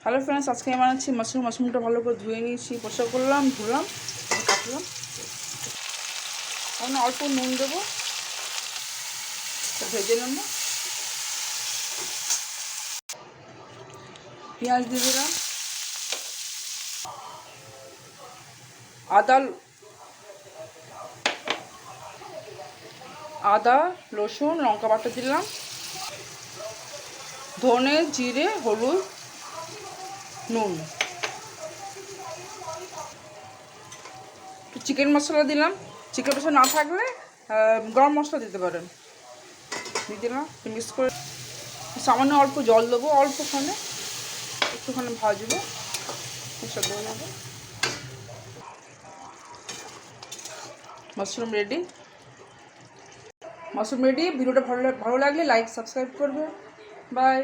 Hello friends, আজকে আমি বানাচ্ছি মাশরুমটা ভালো করে ধুয়ে নিয়েছি, পরিষ্কার করলাম, ধুলাম, কাটলাম। এখন অল্প নুন দেবো, ভেজে নেব। পেঁয়াজ দিয়ে দিলাম, আদা রসুন লঙ্কা বাটা দিলাম, ধনে জিরে হলুদ নুন, চিকেন মশলা দিলাম। চিকেন মশলা না থাকলে গরম মশলা দিতে পারেন। দিয়ে দিলাম, মিক্স করে সামান্য অল্প জল দেবো, অল্পখানে একটুখানি ভাজবো, সেদ্ধ হয়ে যাবে। Mushroom ready. ভিডিওটা ভালো লাগলে লাইক সাবস্ক্রাইব করবে। বাই।